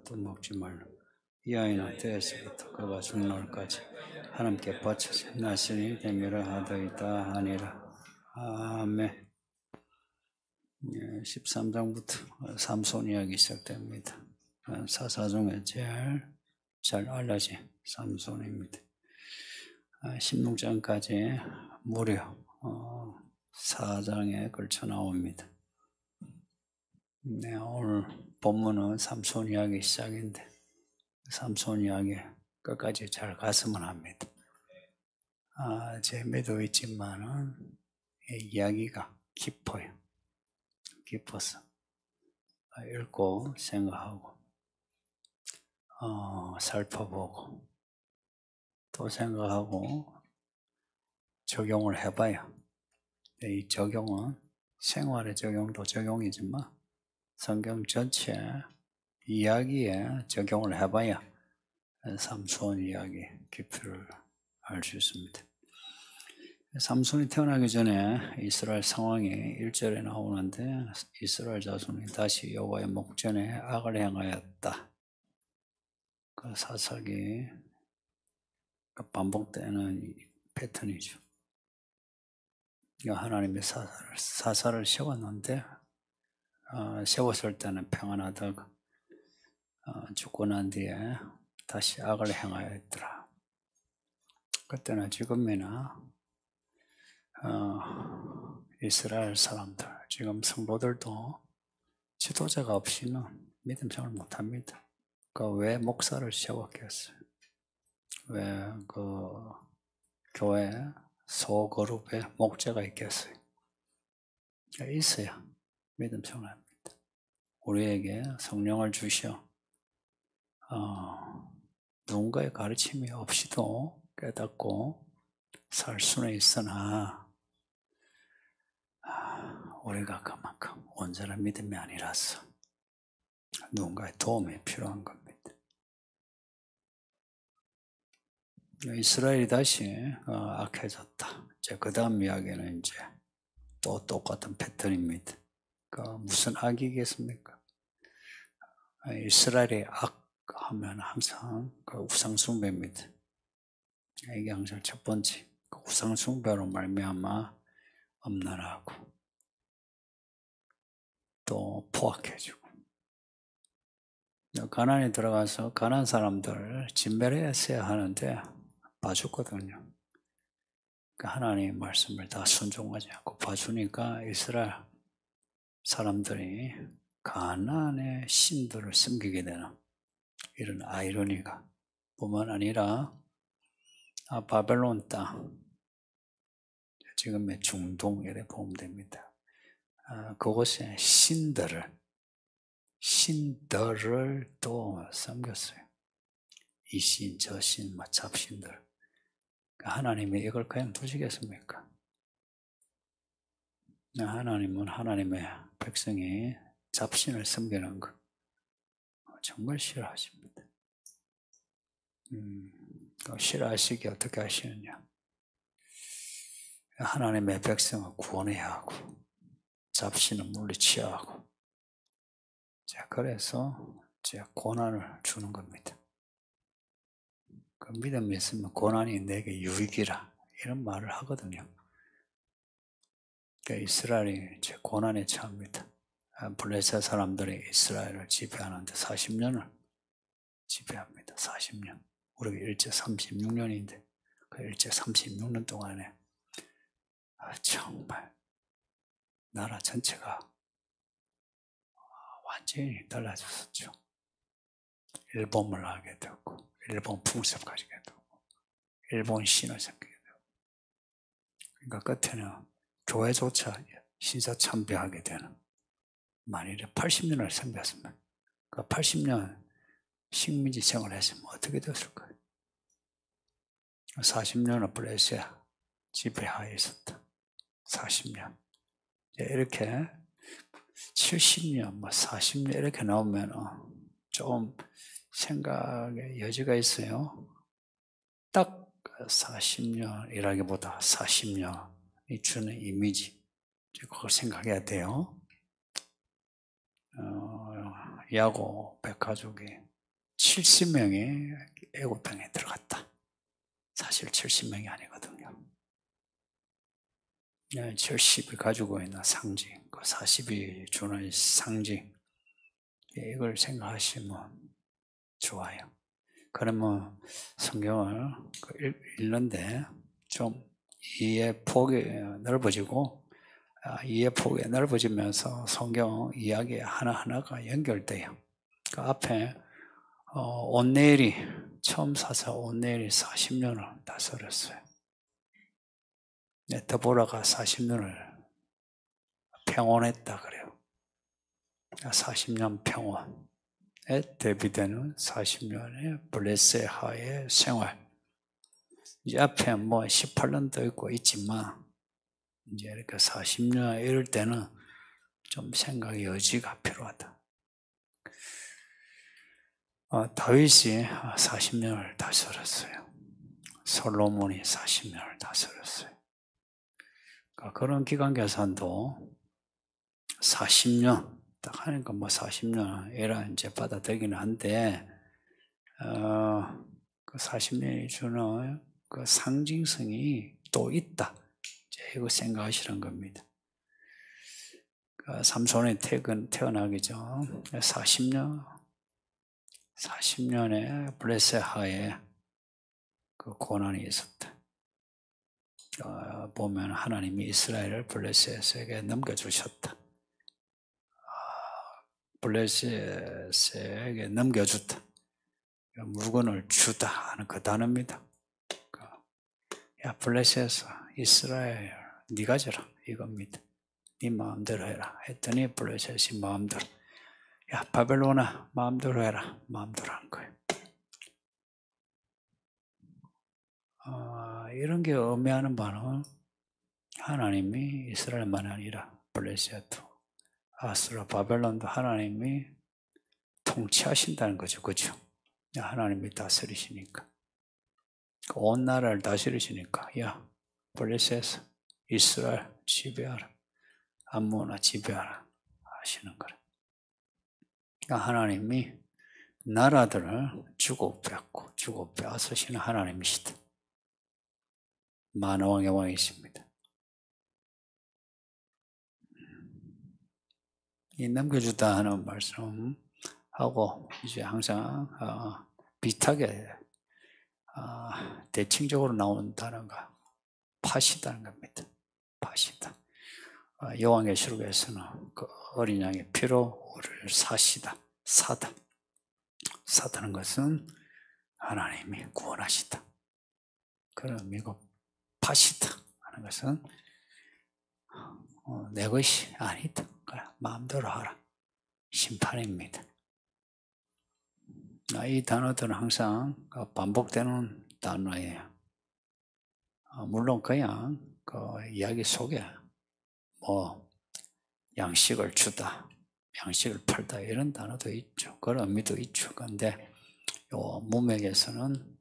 것도 먹지 말라. 이 아이는 때에서부터 그가 죽노을까지 하나님께 바쳐서 나시니 되미라 하더이다 하니라. 아멘. 13장부터 삼손 이야기 시작됩니다. 사사 중에 제일 잘 알려진 삼손입니다. 16장까지 무려 4장에 걸쳐 나옵니다. 네, 오늘 본문은 삼손 이야기 시작인데 삼손 이야기 끝까지 잘 갔으면 합니다. 재미도 있지만은 이야기가 깊어요. 깊어서 읽고 생각하고 살펴보고 또 생각하고 적용을 해봐요. 이 적용은 생활의 적용도 적용이지만 성경 전체 이야기에 적용을 해봐야 삼손 이야기 깊이를 알 수 있습니다. 삼손이 태어나기 전에 이스라엘 상황이 1절에 나오는데 이스라엘 자손이 다시 여호와의 목전에 악을 행하였다. 그 사사기 반복되는 패턴이죠. 하나님의 사사를 세웠는데 세웠을 때는 평안하다가 죽고 난 뒤에 다시 악을 행하였더라. 그때나 지금이나 이스라엘 사람들, 지금 성도들도 지도자가 없이는 믿음 생활 못합니다. 왜 목사를 세웠겠어요? 왜 그 교회 소그룹에 목자가 있겠어요? 있어야 믿음 생활합니다. 우리에게 성령을 주셔 누군가의 가르침이 없이도 깨닫고 살 수는 있으나 우리가 그만큼 온전한 믿음이 아니라서 누군가의 도움이 필요한 겁니다. 이스라엘이 다시 악해졌다. 그 다음 이야기는 이제 또 똑같은 패턴입니다. 무슨 악이겠습니까? 이스라엘이 악하면 항상 우상숭배입니다. 이게 항상 첫 번째. 우상숭배로 말미암아 엄란하고 또 포악해지고 가나안에 들어가서 가나안 사람들 진멸했어야 하는데 봐줬거든요. 하나님의 말씀을 다 순종하지 않고 봐주니까 이스라엘 사람들이 가나안의 신들을 섬기게 되는 이런 아이러니가 뿐만 아니라 바벨론 땅, 지금의 중동에 보면 됩니다. 그곳에 신들을 또 섬겼어요. 이 신, 저 신, 잡신들. 하나님이 이걸 그냥 두시겠습니까? 하나님은 하나님의 백성이 잡신을 섬기는 거 정말 싫어하십니다. 싫어하시기 어떻게 하시느냐? 하나님의 백성을 구원해야 하고 잡신은 물리쳐야 하고 그래서 고난을 주는 겁니다. 그 믿음이 있으면 고난이 내게 유익이라 이런 말을 하거든요. 이스라엘이 고난에 처합니다. 블레셋 사람들이 이스라엘을 지배하는데 40년을 지배합니다. 40년. 우리가 일제 36년인데 그 일제 36년 동안에 정말 나라 전체가 완전히 달라졌었죠. 일본을 하게 되고 일본 풍습 가지게 되고 일본 신을 섬기게 되고 그러니까 끝에는 교회조차 신사참배하게 되는 만일에 80년을 섬겼으면 그 80년 식민지 생활을 했으면 어떻게 됐을까요? 40년을 블레셋 지배하에 있었다. 40년 이렇게 70년, 40년 이렇게 나오면 좀 생각의 여지가 있어요. 딱 40년이라기보다 40년이 주는 이미지 그걸 생각해야 돼요. 야곱 백가족이 70명이 애굽 땅에 들어갔다. 사실 70명이 아니거든요. 70이 가지고 있는 상징, 그 40이 주는 상징, 이걸 생각하시면 좋아요. 그러면 성경을 읽는데 좀 이해 폭이 넓어지고, 이해 폭이 넓어지면서 성경 이야기 하나하나가 연결돼요. 그 앞에 온네일이 처음 사서 온네일이 40년을 다스렸어요. 드보라가 40년을 평온했다 그래요. 40년 평온. 데비드는 40년의 블레셋 하의 생활. 이제 앞에 뭐 18년도 있고 있지만, 이제 이렇게 40년 이럴 때는 좀 생각의 여지가 필요하다. 다윗이 40년을 다스렸어요. 솔로몬이 40년을 다스렸어요. 그런 기간 계산도 40년, 딱 하니까 뭐 40년 이라 이제 받아들이긴 한데, 그 40년이 주는 그 상징성이 또 있다. 이제 이거 생각하시는 겁니다. 삼손이 태어나기 전 40년의 블레셋 하에 그 고난이 있었다. 보면 하나님이 이스라엘을 블레셋에게 넘겨주셨다. 블레셋에게 넘겨줬다. 물건을 주다 하는 그 단어입니다. 야, 블레셋에서 이스라엘 네가 져라 이겁니다. 네 마음대로 해라 했더니 블레셋이 마음대로, 야 바벨론아 마음대로 해라 마음대로 한 거예요. 이런 게 의미하는 바는 하나님이 이스라엘만 아니라 블레셋도 아수라 바벨론도 하나님이 통치하신다는 거죠. 그렇죠? 하나님이 다스리시니까, 온 나라를 다스리시니까, 야 블레셋 이스라엘 지배하라, 암몬아 지배하라 하시는 거라. 하나님이 나라들을 주고 빼앗으시는 하나님이시다. 만왕의 왕이십니다. 이 넘겨주다 하는 말씀하고 이제 항상 비슷하게 대칭적으로 나오는 단어가 파시다는 겁니다. 파시다. 요한계시록에서는 그 어린 양의 피로 우리를 사다. 사다는 것은 하나님이 구원하시다. 그런 의미고, 파시다 하는 것은 내 것이 아니다. 마음대로 하라. 심판입니다. 이 단어들은 항상 반복되는 단어예요. 물론 그냥 그 이야기 속에 뭐 양식을 주다, 양식을 팔다 이런 단어도 있죠. 그런 의미도 있죠. 그런데 요 문맥에서는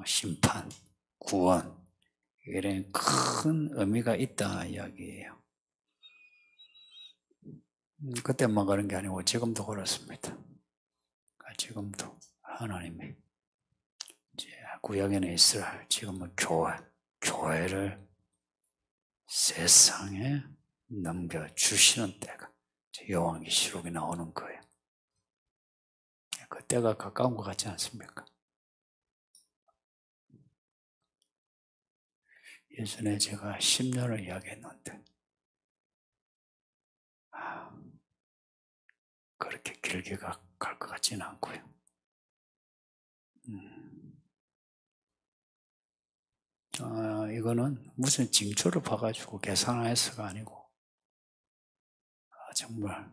심판, 구원 이런 큰 의미가 있다 이야기예요. 그때만 그런 게 아니고 지금도 그렇습니다. 지금도 하나님이 이제 구약에는 이스라엘, 지금은 교회를 세상에 넘겨주시는 때가 요한계시록에 나오는 거예요. 그 때가 가까운 것 같지 않습니까? 예전에 제가 10년을 이야기했는데 그렇게 길게 갈 것 같지는 않고요. 이거는 무슨 징조를 봐가지고 계산해서가 아니고 정말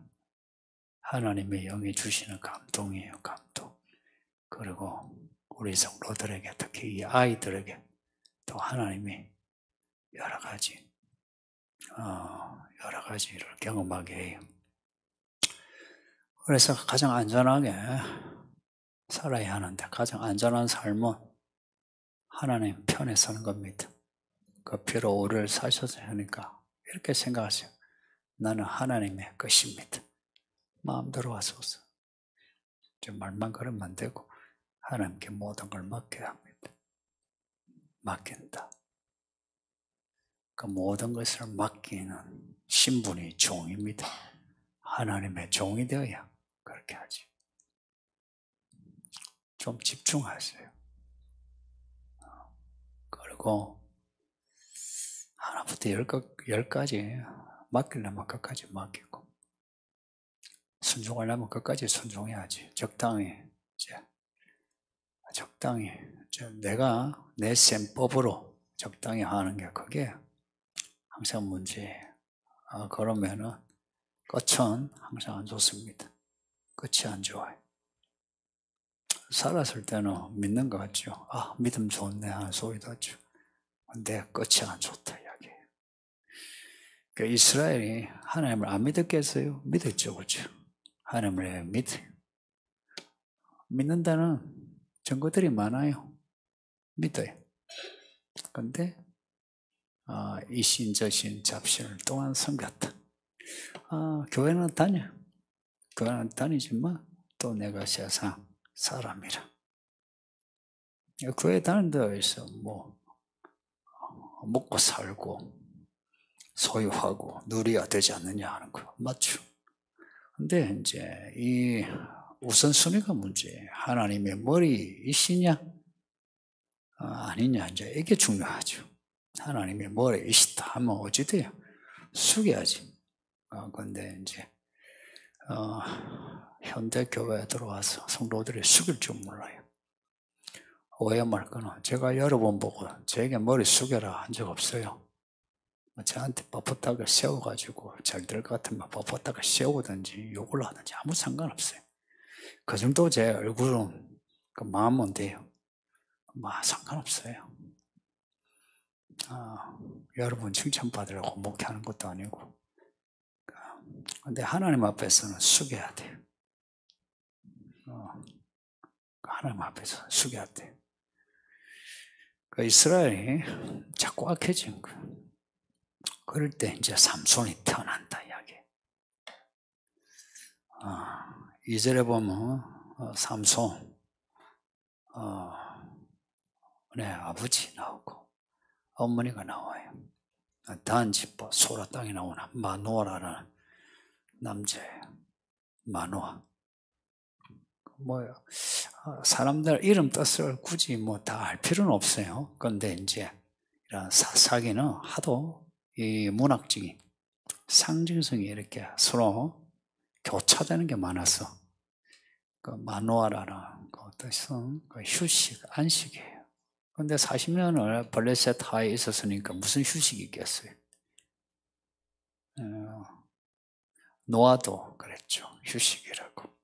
하나님의 영이 주시는 감동이에요. 감동. 그리고 우리 성도들에게, 특히 이 아이들에게 또 하나님이 여러 가지를 경험하게 해요. 그래서 가장 안전하게 살아야 하는데, 가장 안전한 삶은 하나님 편에 서는 겁니다. 그 피로 우리를 사셔서 하니까 이렇게 생각하세요. 나는 하나님의 것입니다. 마음대로 하소서. 말만 그러면 안 되고 하나님께 모든 걸 맡겨야 합니다. 맡긴다. 그 모든 것을 맡기는 신분이 종입니다. 하나님의 종이 되어야 그렇게 하지. 좀 집중하세요. 그리고 하나부터 열까지 맡기려면 끝까지 맡기고 순종하려면 끝까지 순종해야지. 적당히 내가 내 셈법으로 적당히 하는 게 그게 항상 문제예요. 그러면은 끝은 항상 안 좋습니다. 끝이 안 좋아요. 살았을 때는 믿는 것 같죠. 믿음 좋네 하는 소리도 하죠. 근데 끝이 안 좋다 이야기예요. 그러니까 이스라엘이 하나님을 안 믿었겠어요? 믿었죠, 그렇죠? 하나님을 믿는다는 증거들이 많아요. 믿어요. 근데 이신 저신 잡신을 또한 섬겼다. 교회는 다니지만 또 내가 세상 사람이라. 교회 다니는 데에서 먹고 살고 소유하고 누려야 되지 않느냐 하는 거 맞죠? 근데 이제 이 우선순위가 문제예요. 하나님의 머리이시냐 아니냐 이제 이게 중요하죠. 하나님의 머리이시다 하면 어찌 돼요? 숙여야지. 근데 이제 현대 교회에 들어와서 성도들이 숙일 줄 몰라요. 오해 말 거는 제가 여러 번 보고 저에게 머리 숙여라 한 적 없어요. 저한테 뻣뻣하게 세워가지고 잘 될 것 같으면 뻣뻣하게 세우든지 욕을 하든지 아무 상관없어요. 그 정도 제 얼굴은 그 마음은 돼요. 상관없어요. 여러분 칭찬받으려고 목회하는 것도 아니고. 근데 하나님 앞에서는 숙여야 돼요. 하나님 앞에서 숙여야 돼요. 그 이스라엘이 자꾸 악해진 거예요. 그럴 때 이제 삼손이 태어난다 이야기. 2절에 보면 삼손 아버지 나오고 어머니가 나와요. 단지파 소라 땅에 나오나 마노아라는 남자예요. 마노아. 사람들 이름 뜻을 굳이 다 알 필요는 없어요. 그런데 이제 이런 사사기는 하도 이 문학적인 상징성이 이렇게 서로 교차되는 게 많아서 그 마노아라는 그 뜻은 그 휴식, 안식이에요. 그런데 40년을 블레셋 하에 있었으니까 무슨 휴식이 있겠어요? 노아도 그랬죠. 휴식이라고.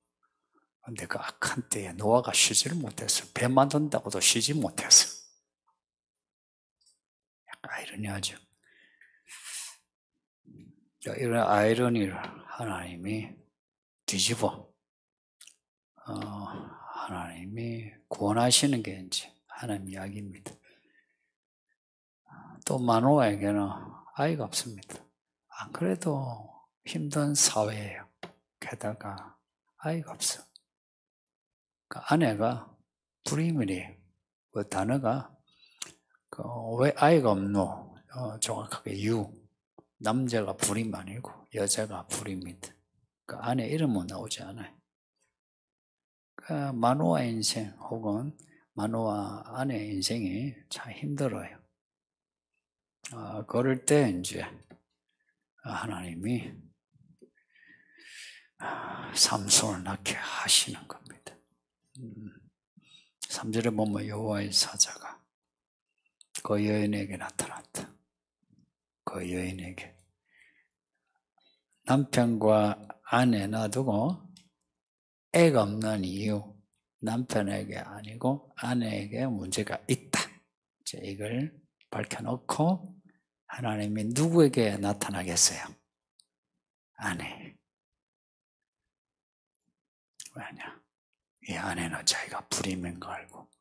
그런데 그 악한 때에 노아가 쉬지를 못했어요. 배 만든다고도 쉬지 못했어요. 약간 아이러니하죠. 이런 아이러니를 하나님이 뒤집어 하나님이 구원하시는 게 이제 하나님 이야기입니다. 또 마노아에게는 아이가 없습니다. 안 그래도 힘든 사회예요. 게다가 아이가 없어. 그 아내가 불임이래요. 그 단어가 왜 아이가 없노? 정확하게 남자가 불임 아니고 여자가 불임입니다. 그 아내 이름은 나오지 않아요. 그 마노아 인생 혹은 마노아 아내 인생이 참 힘들어요. 그럴 때 이제 하나님이 삼손을 낳게 하시는 겁니다. 3절에 보면 여호와의 사자가 그 여인에게 나타났다. 그 여인에게 남편과 아내 놔두고 애가 없는 이유 남편에게 아니고 아내에게 문제가 있다. 이제 이걸 밝혀놓고 하나님이 누구에게 나타나겠어요? 아내. 왜냐? 이 아내는 자기가 불임인 거 알고.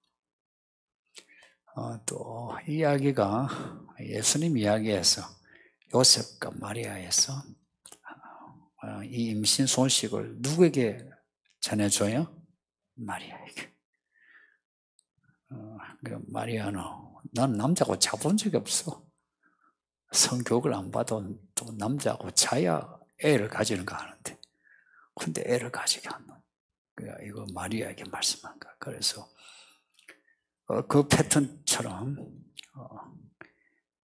또 이야기가 예수님 이야기에서 요셉과 마리아에서 이 임신 소식을 누구에게 전해줘요? 마리아에게. 마리아는 난 남자하고 자본 적이 없어. 성교육을 안 받아도 또 남자하고 자야 애를 가지는 거 하는데, 근데 애를 가지게 안 놔. 이거 마리아에게 말씀한 거야. 그래서 그 패턴처럼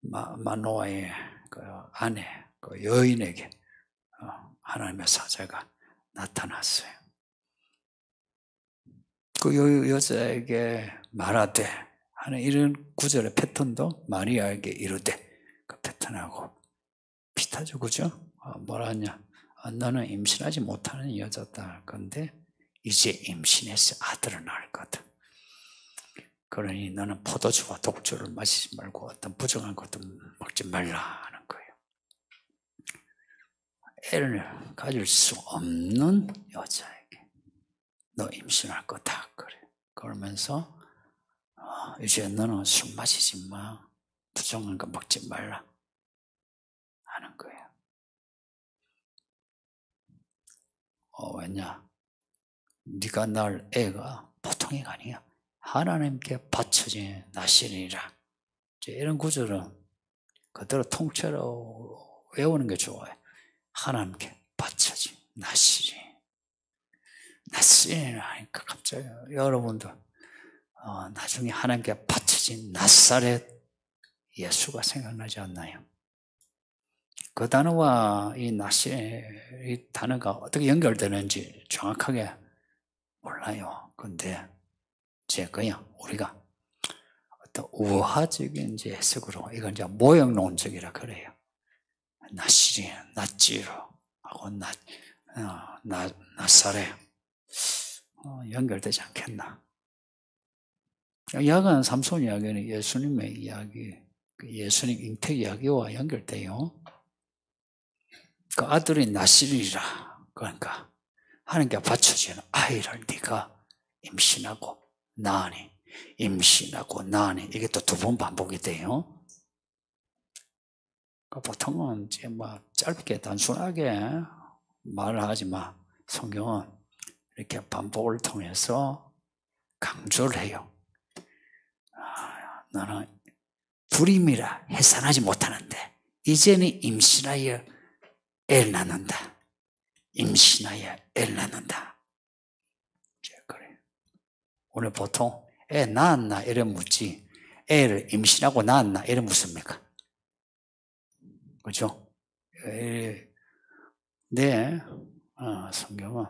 마노아의 그 아내, 그 여인에게 하나님의 사자가 나타났어요. 그 여자에게 말하되 하는 이런 구절의 패턴도 마리아에게 이르되, 그 패턴하고 비슷하죠, 그죠? 뭐라 하냐? 너는 임신하지 못하는 여자다. 근데 이제 임신해서 아들을 낳을 거다. 그러니 너는 포도주와 독주를 마시지 말고 어떤 부정한 것도 먹지 말라 하는 거예요. 애를 가질 수 없는 여자에게 너 임신할 거다. 그래. 그러면서 이제 너는 술 마시지 마. 부정한 거 먹지 말라 하는 거예요. 왜냐? 네가 낳을 애가 보통 애가 아니야. 하나님께 바쳐진 나실이라. 이런 구절은 그대로 통째로 외우는 게 좋아요. 하나님께 바쳐진 나실이. 나실이라니까 갑자기 여러분도 나중에 하나님께 바쳐진 나사렛 예수가 생각나지 않나요? 그 단어와 이 나실, 이 단어가 어떻게 연결되는지 정확하게 몰라요. 근데 그냥 우리가 어떤 우화적인 해석으로 이건 이제 모형론적이라 그래요. 나시리, 나찌로 하고 나사렛 연결되지 않겠나? 야간 삼손 이야기는 예수님의 이야기, 예수님 잉태 이야기와 연결돼요. 그 아들이 나시리라. 그러니까 하나님께 바쳐지는 아이를 네가 임신하고 낳으니, 임신하고 낳으니, 이게 또 2번 반복이 돼요. 보통은 이제 짧게 단순하게 말을 하지만 성경은 이렇게 반복을 통해서 강조를 해요. 너는 불임이라 해산하지 못하는데 이제는 임신하여 애를 낳는다. 임신하여 애를 낳는다. 그래. 오늘 보통 애 낳았나 이래 묻지, 애를 임신하고 낳았나 이래 묻습니까? 그렇죠? 네, 성경은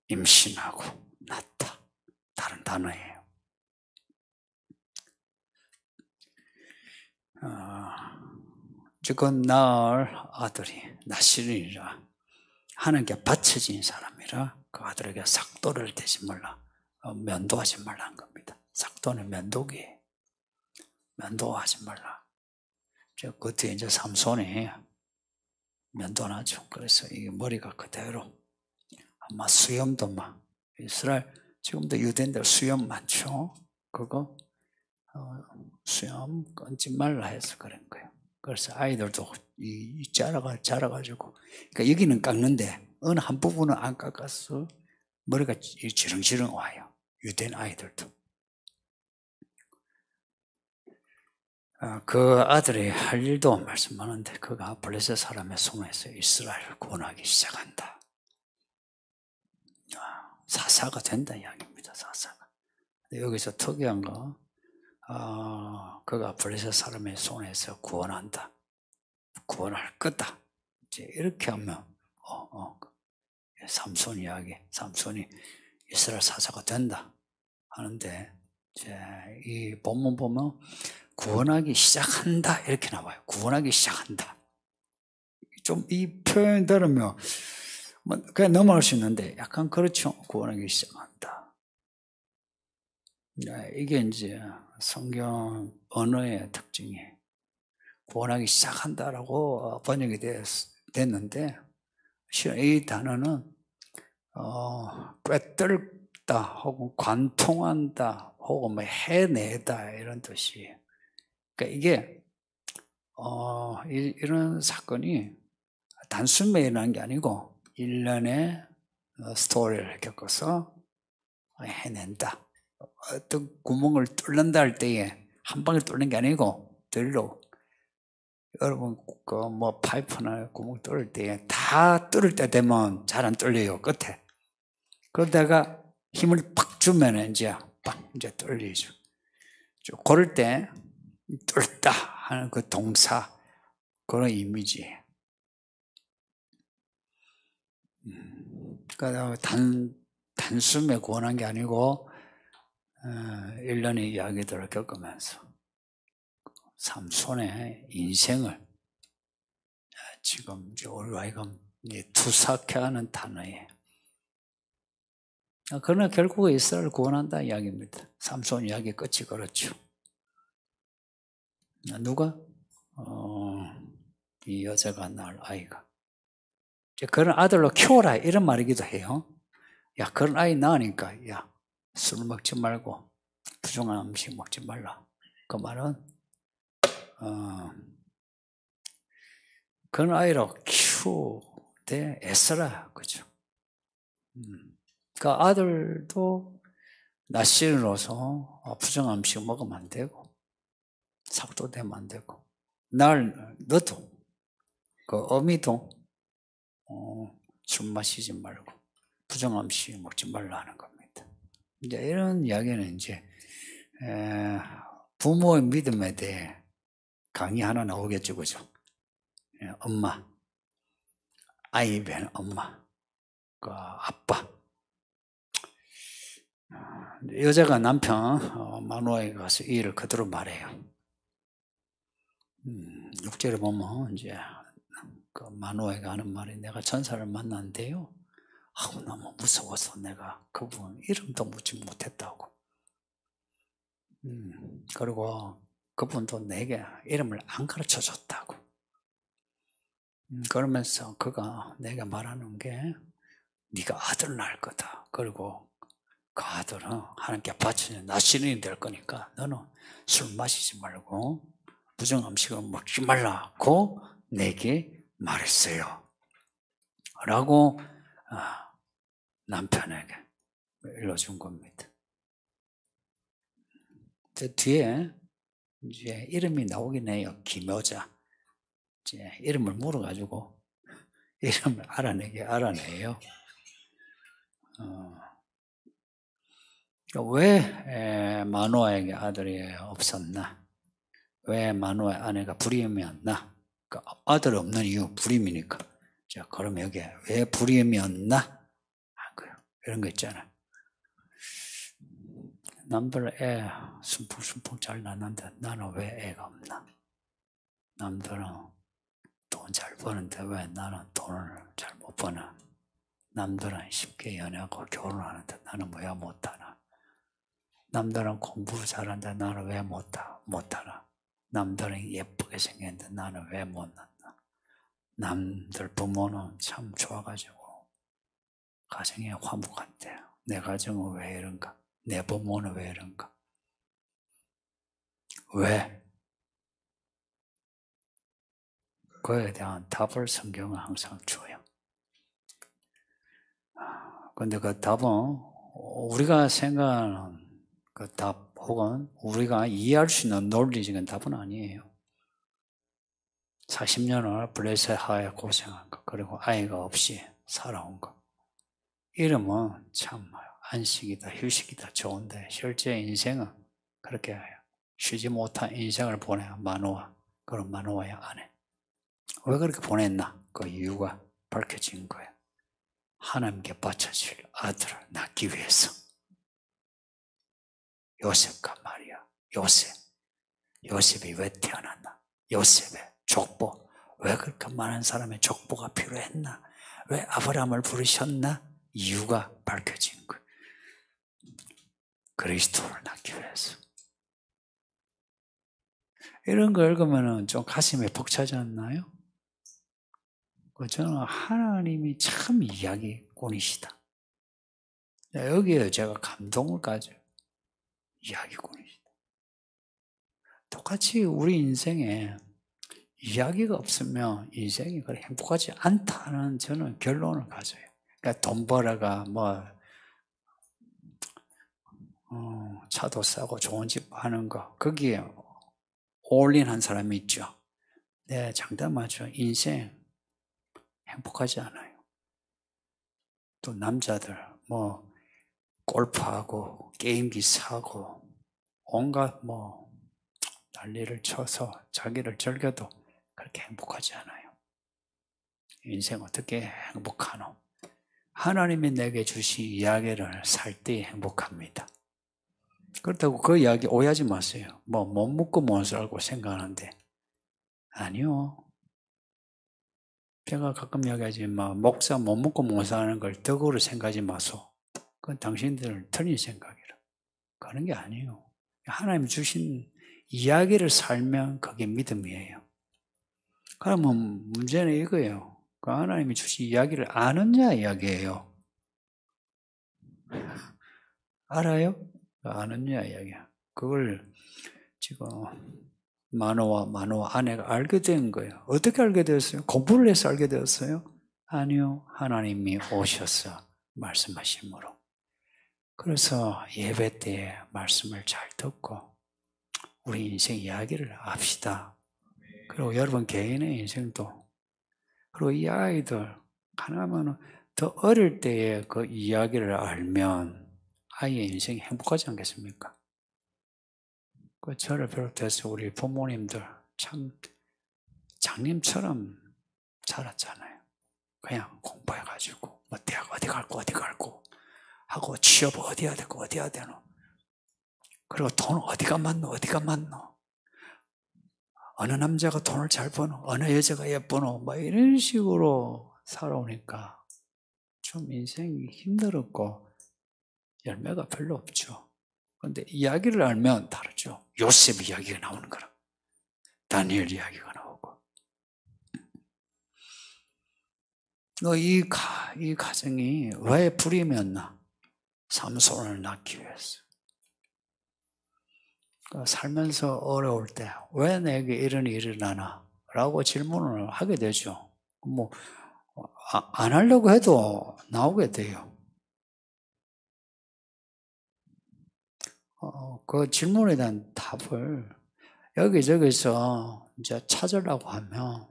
임신하고 낳다. 다른 단어예요. 지금 낳을 아들이 나시리라. 하나님께 바쳐진 사람이라 그 아들에게 삭도를 대지 말라. 면도하지 말라는 겁니다. 삭도는 면도기예요. 면도하지 말라. 그 뒤에 이제 삼손이 면도하죠. 그래서 이 머리가 그대로 아마 수염도 이스라엘 지금도 유대인들 수염 많죠. 그거 수염 끊지 말라 해서 그런 거예요. 그래서 아이들도 자라가지고, 그러니까 여기는 깎는데 어느 한 부분은 안 깎아서 머리가 지렁지렁 와요. 유대인 아이들도. 그 아들이 할 일도 말씀하는데 그가 블레셋 사람의 손에서 이스라엘을 구원하기 시작한다. 사사가 된다 이야기입니다. 사사가. 여기서 특이한 거, 그가 블레셋 사람의 손에서 구원한다. 구원할 거다. 이제 이렇게 하면 삼손 이야기, 삼손이 이스라엘 사사가 된다 하는데, 이 본문 보면 구원하기 시작한다 이렇게 나와요. 구원하기 시작한다. 좀 이 표현 들으면 그냥 넘어갈 수 있는데 약간 그렇죠. 구원하기 시작한다. 이게 이제 성경 언어의 특징이에요. 구원하기 시작한다라고 번역이 됐는데, 이 단어는 꿰뚫다 혹은 관통한다 혹은 해내다 이런 뜻이에요. 그러니까 이게 이런 사건이 단순히 일어난 게 아니고 일련의 스토리를 겪어서 해낸다. 어떤 구멍을 뚫는다 할 때에 한 방에 뚫는 게 아니고 들로 여러분 그 뭐 파이프나 구멍 뚫을 때에 다 뚫을 때 되면 잘 안 뚫려요 끝에. 그러다가 힘을 팍 주면 이제 팍 이제 뚫리죠. 그럴 때 뚫다 하는 그 동사 그런 이미지예요. 그러니까 단숨에 구원한 게 아니고 1년의 이야기들을 겪으면서 삼손의 인생을 지금 우리가 이건 투사케 하는 단어예요. 그러나 결국 이스라엘을 구원한다 이야기입니다. 삼손 이야기 끝이 그렇죠. 누가? 이 여자가 낳을 아이가. 그런 아들로 키워라 이런 말이기도 해요. 야 그런 아이 낳으니까 야 술 먹지 말고 부정한 음식 먹지 말라. 그 말은 그런 아이로 키우되 애써라 그죠. 그 아들도 낯신으로서 부정한 음식 먹으면 안 되고 사고도 되면 안 되고 너도 그 어미도 술 마시지 말고 부정한 음식 먹지 말라 하는 겁니다. 이제 이런 이야기는 이제 부모의 믿음에 대해 강의 하나 나오겠죠, 그죠? 엄마, 아이 ven 엄마, 그 아빠. 여자가 남편 마누아에게 가서 이 일을 그대로 말해요. 6절에 보면 이제 그 마누아에게 하는 말이 내가 전사를 만났는데요. 너무 무서워서 내가 그분 이름도 묻지 못했다고. 그리고 그분도 내게 이름을 안 가르쳐 줬다고. 그러면서 그가 내게 말하는 게 네가 아들 낳을 거다. 그리고 그 아들은 하나님께 바치는 나신이 될 거니까 너는 술 마시지 말고 부정 음식을 먹지 말라고 내게 말했어요. 라고 남편에게 일러준 겁니다. 뒤에 이제 이름이 나오긴 해요. 김여자. 이제 이름을 물어가지고 이름을 알아내요. 왜 마노아에게 아들이 없었나? 왜 마노아의 아내가 불임이었나? 그러니까 아들 없는 이유 불임이니까. 자, 그럼 여기에 왜 불임이었나? 이런 거 있잖아. 남들 애 순풍순풍 잘 낳는데 나는 왜 애가 없나? 남들은 돈 잘 버는데 왜 나는 돈을 잘 못 버나? 남들은 쉽게 연애하고 결혼하는데 나는 왜 못하나? 남들은 공부 잘하는데 나는 왜 못하나? 남들은 예쁘게 생겼는데 나는 왜 못났나? 남들 부모는 참 좋아가지고 가정이 화목한데 내 가정은 왜 이런가? 내 부모는 왜 이런가? 왜? 그에 대한 답을 성경은 항상 줘요. 근데 그 답은 우리가 생각하는 그 답 혹은 우리가 이해할 수 있는 논리적인 답은 아니에요. 40년을 블레셋하에 고생한 거 그리고 아이가 없이 살아온 거 이름은 참 안식이다 휴식이다 좋은데 실제 인생은 그렇게 쉬지 못한 인생을 보내요. 마노아 그런 마노아의 아내 왜 그렇게 보냈나? 그 이유가 밝혀진 거예요. 하나님께 바쳐질 아들을 낳기 위해서. 요셉과 마리아, 요셉이 왜 태어났나? 요셉의 족보, 왜 그렇게 많은 사람의 족보가 필요했나? 왜 아브라함을 부르셨나? 이유가 밝혀진 거예요. 그리스도를 낳기 위해서. 이런 거 읽으면 좀 가슴이 벅차지 않나요? 저는 하나님이 참 이야기꾼이시다. 여기에 제가 감동을 가져요. 이야기꾼이시다. 똑같이 우리 인생에 이야기가 없으면 인생이 그렇게 행복하지 않다는 저는 결론을 가져요. 그러니까 돈 벌어가 차도 싸고 좋은 집 하는 거 거기에 올인한 사람이 있죠. 네, 장담하죠. 인생 행복하지 않아요. 또 남자들 뭐 골프하고 게임기 사고 온갖 뭐 난리를 쳐서 자기를 즐겨도 그렇게 행복하지 않아요. 인생 어떻게 행복하노? 하나님이 내게 주신 이야기를 살 때 행복합니다. 그렇다고 그 이야기 오해하지 마세요. 뭐 못 먹고 못 살고 생각하는데 아니요. 제가 가끔 이야기하지만 목사 못 먹고 못 사는 걸 덕으로 생각하지 마소. 그건 당신들 틀린 생각이라. 그런 게 아니에요. 하나님 주신 이야기를 살면 그게 믿음이에요. 그러면 문제는 이거예요. 그 하나님이 주신 이야기를 아느냐 이야기예요. 알아요? 아느냐 이야기야. 그걸 지금 마노아 아내가 알게 된 거예요. 어떻게 알게 되었어요? 공부를 해서 알게 되었어요? 아니요. 하나님이 오셔서 말씀하심으로. 그래서 예배 때 말씀을 잘 듣고 우리 인생 이야기를 합시다. 그리고 여러분 개인의 인생도 그리고 이 아이들 하나면 더 어릴 때에 그 이야기를 알면 아이의 인생이 행복하지 않겠습니까? 그 저를 비롯해서 우리 부모님들 참 장님처럼 자랐잖아요. 그냥 공부해가지고 뭐 대학 어디 갈고 하고 취업 어디 해야 되고 어디 해야 되노. 그리고 돈 어디가 많노 어느 남자가 돈을 잘 버노 어느 여자가 예쁘노 뭐 이런 식으로 살아오니까 좀 인생이 힘들었고 열매가 별로 없죠. 그런데 이야기를 알면 다르죠. 요셉 이야기가 나오는 거라. 다니엘 이야기가 나오고. 이 가정이 왜 불임이었나? 삼손을 낳기 위해서. 살면서 어려울 때 왜 내게 이런 일이 일어나나? 라고 질문을 하게 되죠. 뭐 안 하려고 해도 나오게 돼요. 그 질문에 대한 답을 여기저기서 이제 찾으려고 하면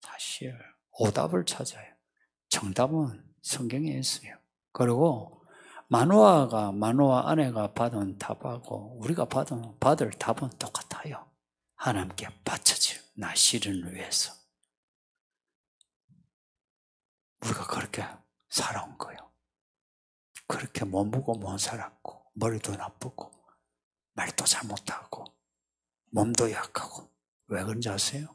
사실 오답을 찾아요. 정답은 성경에 있어요. 그리고 마노아 아내가 받은 답하고 우리가 받을 답은 똑같아요. 하나님께 바쳐질 나시를 위해서. 우리가 그렇게 살아온 거예요. 그렇게 못 보고 못 살았고 머리도 나쁘고 말도 잘 못하고 몸도 약하고 왜 그런지 아세요?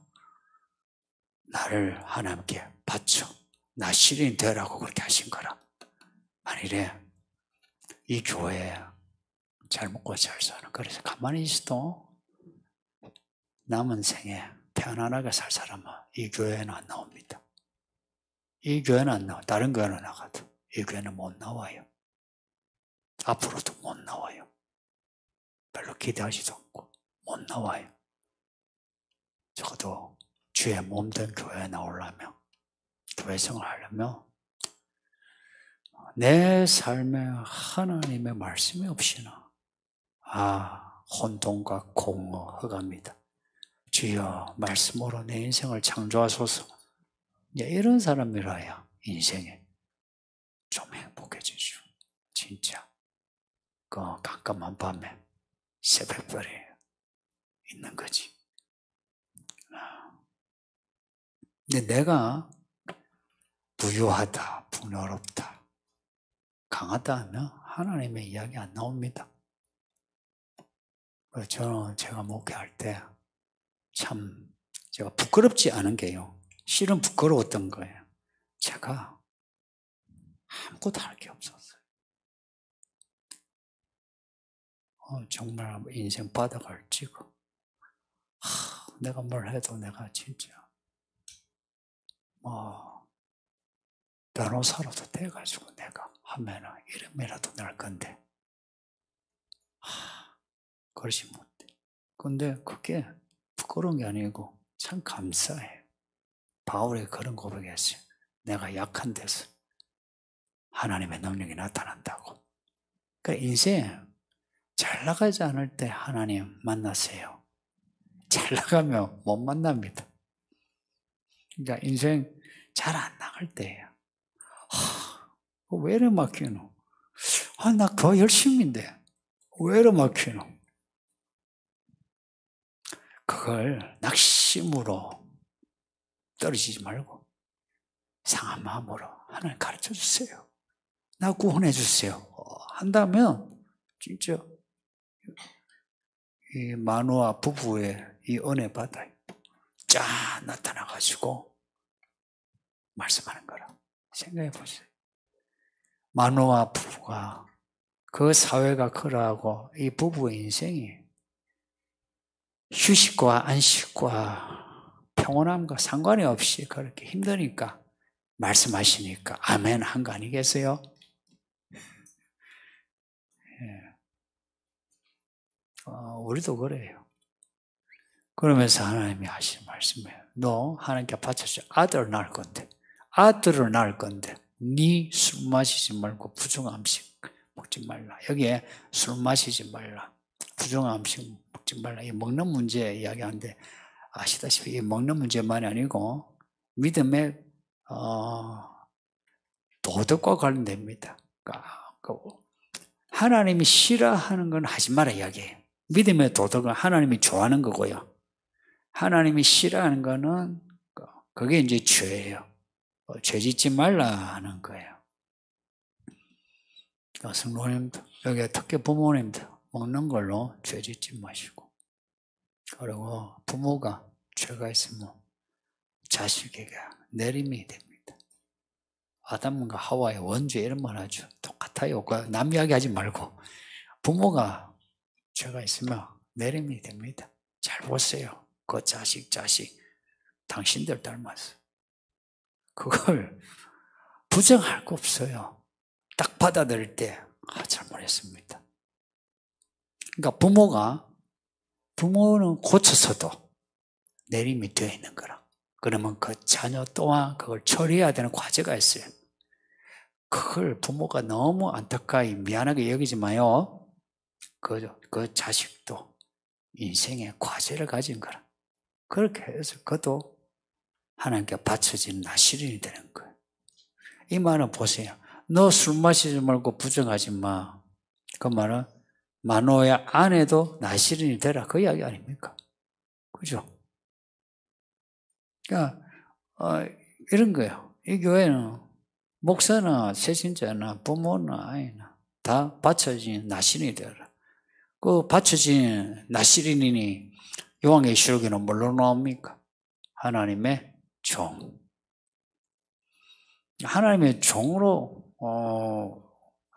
나를 하나님께 바쳐 나시린 되라고 그렇게 하신 거라. 만일에 이 교회에 잘 먹고 잘 사는 그래서 가만히 있어도 남은 생에 편안하게 살 사람은 이 교회에는 안 나옵니다. 이 교회는 안 나와. 다른 교회는 나가도 이 교회는 못 나와요. 앞으로도 못 나와요. 별로 기대하지도 않고 못 나와요. 적어도 주의 몸된 교회에 나오려면 교회 생활을 하려면 내 삶에 하나님의 말씀이 없이나 혼돈과 공허합니다. 주여 말씀으로 내 인생을 창조하소서. 이런 사람이라야 인생에 좀 행복해지죠. 진짜 그 깜깜한 밤에 새벽별이 있는 거지. 근데 내가 부유하다, 풍요롭다, 강하다 하면 하나님의 이야기 안 나옵니다. 저는 제가 목회할 때 참 제가 부끄럽지 않은 게요. 실은 부끄러웠던 거예요. 제가 아무것도 할 게 없었어요. 정말 인생 바닥을 찍어. 내가 뭘 해도 내가 진짜 변호사로도 돼가지고 내가 하면은 이름이라도 날 건데 그러지 못해. 근데 그게 부끄러운 게 아니고 참 감사해. 바울이 그런 고백했어요. 내가 약한 데서 하나님의 능력이 나타난다고. 그러니까 인생 잘 나가지 않을 때 하나님 만나세요. 잘 나가면 못 만납니다. 그러니까 인생 잘 안 나갈 때예요. 왜 이래 막히노? 나 더 열심인데 왜 이래 막히노? 그걸 낙심으로 떨어지지 말고 상한 마음으로 하나님 가르쳐 주세요. 나 구원해 주세요. 한다면 진짜 이 마노아 부부의 이 은혜 받아요. 쫙 나타나가지고 말씀하는 거라 생각해 보세요. 마노아 부부가 그 사회가 그러하고 이 부부의 인생이 휴식과 안식과 평온함과 상관이 없이 그렇게 힘드니까 말씀하시니까 아멘 한 거 아니겠어요? 우리도 그래요. 그러면서 하나님이 하신 말씀이에요. 너 하나님께 바쳐서 아들을 낳을 건데 아들을 낳을 건데 네 술 마시지 말고 부정한 음식 먹지 말라. 여기에 술 마시지 말라. 부정한 음식 먹지 말라. 이 먹는 문제 이야기하는데 아시다시피 이 먹는 문제만이 아니고 믿음의 도덕과 관련됩니다. 그러니까 하나님이 싫어하는 건 하지 마라 이야기예요. 믿음의 도덕은 하나님이 좋아하는 거고요. 하나님이 싫어하는 거는 그게 이제 죄예요. 죄 짓지 말라 하는 거예요. 성도님들, 여기 특히 부모님들 먹는 걸로 죄 짓지 마시고 그리고 부모가 죄가 있으면 자식에게 내림이 됩니다. 아담과 하와의 원죄 이런 말 하죠. 똑같아요. 남 이야기하지 말고 부모가 죄가 있으면 내림이 됩니다. 잘 보세요. 그 자식 당신들 닮았어. 그걸 부정할 거 없어요. 딱 받아들일 때 잘못했습니다. 그러니까 부모는 고쳐서도 내림이 되어 있는 거라. 그러면 그 자녀 또한 그걸 처리해야 되는 과제가 있어요. 그걸 부모가 너무 안타까이 미안하게 여기지 마요. 그 자식도 인생의 과제를 가진 거라. 그렇게 해서 그도 하나님께 바쳐진 나시린이 되는 거예요. 이 말은 보세요. 너 술 마시지 말고 부정하지 마. 그 말은 마노의 아내도 나시린이 되라. 그 이야기 아닙니까? 그죠? 그러니까 이런 거예요. 이 교회는 목사나 세신자나 부모나 아이나 다 바쳐진 나시린이 되라. 그 바쳐진 나시린이니 요한계시록에는 뭘로 나옵니까? 하나님의 종. 하나님의 종으로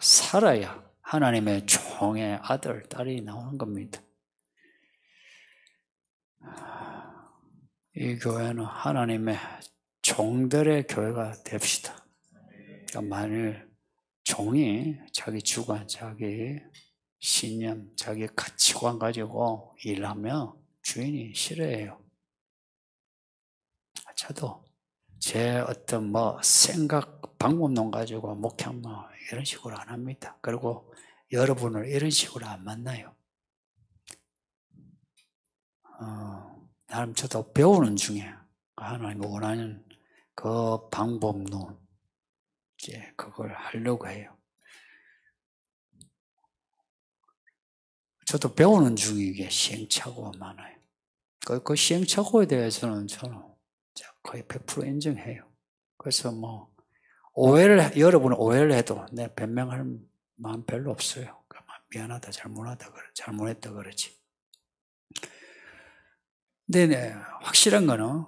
살아야 하나님의 종의 아들, 딸이 나오는 겁니다. 이 교회는 하나님의 종들의 교회가 됩시다. 그러니까 만일 종이 자기 주관, 자기 신념, 자기 가치관 가지고 일하면 주인이 싫어해요. 저도 제 어떤 생각, 방법론 가지고 목회하면 이런 식으로 안 합니다. 그리고 여러분을 이런 식으로 안 만나요. 나름 저도 배우는 중에 하나님 원하는 그 방법론, 이제 그걸 하려고 해요. 저도 배우는 중이게 시행착오가 많아요. 그 시행착오에 대해서는 저는 거의 100% 인정해요. 그래서 여러분 오해를 해도 내 변명할 마음 별로 없어요. 미안하다, 잘못했다 그러지. 근데 확실한 거는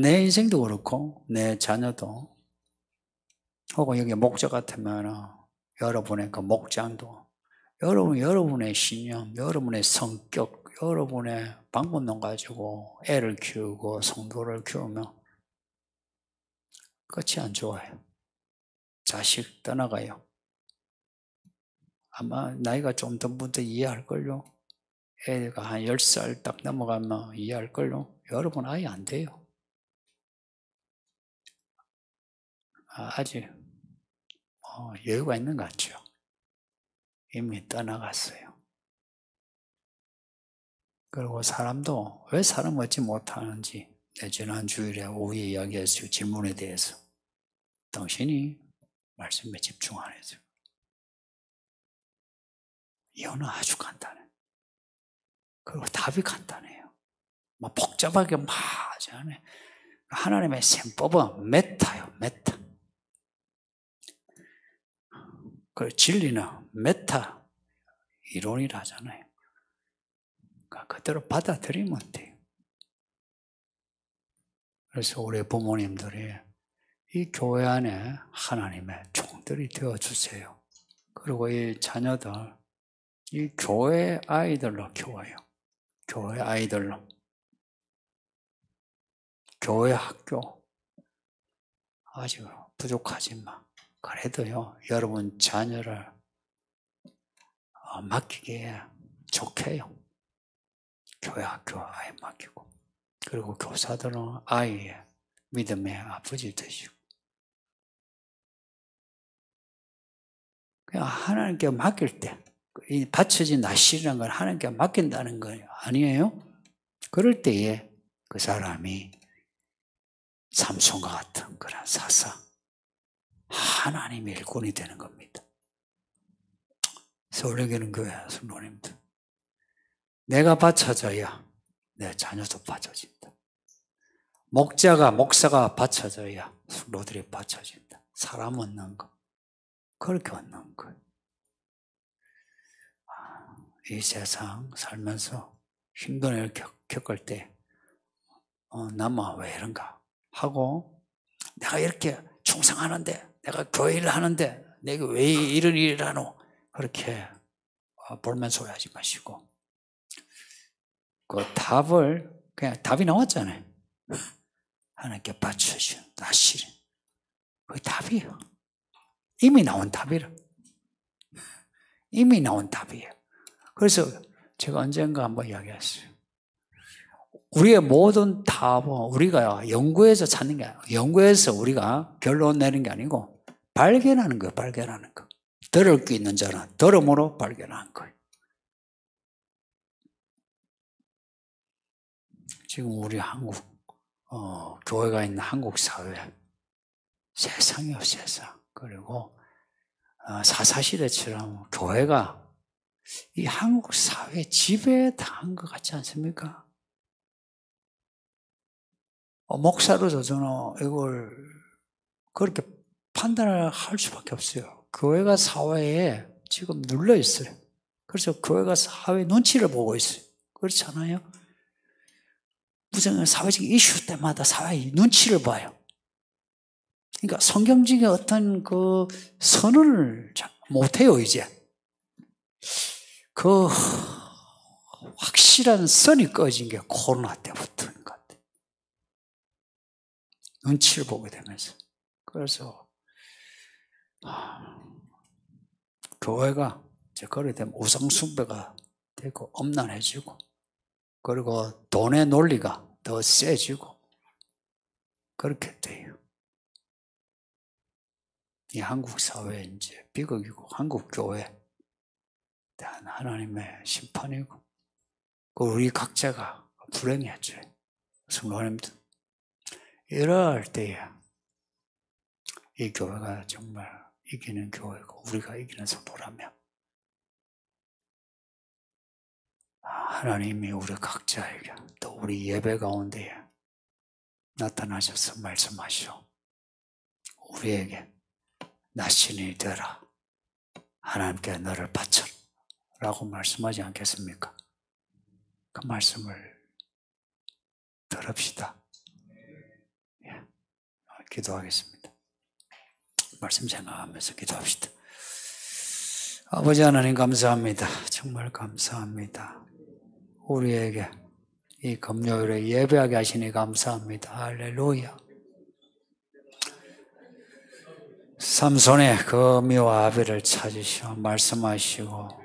내 인생도 그렇고 내 자녀도 혹은 여기 목자 같으면 여러분의 그 목장도 여러분의 신념, 여러분의 성격, 여러분의 방법론 가지고 애를 키우고 성도를 키우면 끝이 안 좋아요. 자식 떠나가요. 아마 나이가 좀 더 분도 이해할걸요. 애가 한 10살 딱 넘어가면 이해할걸요. 여러분 아예 안 돼요. 아직 여유가 있는 것 같죠. 이미 떠나갔어요. 그리고 사람도 왜 사람 얻지 못하는지 지난 주일에 오후에 이야기했어요. 질문에 대해서. 당신이 말씀에 집중 안 해서. 이유는 아주 간단해. 그리고 답이 간단해요. 막 복잡하게 막 하지 않아요. 하나님의 셈법은 메타요, 메타. 그 진리는 메타 이론이라잖아요. 그러니까 그대로 받아들이면 돼요. 그래서 우리 부모님들이 이 교회 안에 하나님의 종들이 되어주세요. 그리고 이 자녀들, 이 교회 아이들로 키워요. 교회 아이들로. 교회 학교. 아직 부족하지만, 그래도요, 여러분 자녀를 맡기기에 좋게요. 교회 학교 아이 맡기고. 그리고 교사들은 아이의 믿음의 아버지 되시고. 그냥 하나님께 맡길 때, 이 받쳐진 나실이라는 건 하나님께 맡긴다는 거 아니에요? 그럴 때에 그 사람이 삼손과 같은 그런 사사, 하나님의 일꾼이 되는 겁니다. 서울예교는 교회 성도님들, 내가 받쳐져야 내 자녀도 받쳐진다. 목사가 받쳐져야 성도들이 받쳐진다. 사람 얻는 거, 그렇게 얻는 거예요. 이 세상 살면서 힘든 일을 겪을 때 나만 왜 이런가 하고, 내가 이렇게 충성하는데, 내가 교회 일을 하는데 내가 왜 이런 일을 하노, 그렇게 볼멘 소리 하지 마시고, 그 답을, 그냥 답이 나왔잖아요. 하나님께 받쳐주신 나실은 그게 답이에요. 이미 나온 답이라. 이미 나온 답이에요. 그래서 제가 언젠가 한번 이야기했어요. 우리의 모든 답은 우리가 연구해서 찾는 게 아니고, 연구해서 우리가 결론 내는 게 아니고 발견하는 거예요. 발견하는 거. 들을 게 있는 자는 들음으로 발견하는 거예요. 지금 우리 한국 교회가 있는 한국 사회, 세상이요, 세상. 그리고 사사시대처럼 교회가 이 한국 사회 지배당한 것 같지 않습니까? 목사로서 저는 이걸 그렇게 판단을 할 수밖에 없어요. 교회가 사회에 지금 눌려 있어요. 그래서 교회가 사회 눈치를 보고 있어요. 그렇지 않아요? 무슨 사회적 이슈 때마다 사회 눈치를 봐요. 그러니까 성경적인 어떤 그 선언을 못해요, 이제. 그 확실한 선이 꺼진 게 코로나 때부터인 것 같아요. 눈치를 보게 되면서. 그래서 교회가 이제 그래 되면 우상숭배가 되고 엄난해지고, 그리고 돈의 논리가 더 세지고 그렇게 돼요. 이 한국 사회에 이제 비극이고, 한국 교회에 대한 하나님의 심판이고, 우리 각자가 불행했죠. 성도님들, 이럴 때에 이 교회가 정말 이기는 교회고 우리가 이기는 성도라면 하나님이 우리 각자에게, 또 우리 예배 가운데에 나타나셔서 말씀하시오. 우리에게 나신이 되라. 하나님께 너를 바쳐라. 라고 말씀하지 않겠습니까? 그 말씀을 들읍시다. 예. 기도하겠습니다. 말씀 생각하면서 기도합시다. 아버지 하나님 감사합니다. 정말 감사합니다. 우리에게 이 금요일에 예배하게 하시니 감사합니다. 할렐루야. 삼손의 그 미와 아벨을 찾으시오. 말씀하시고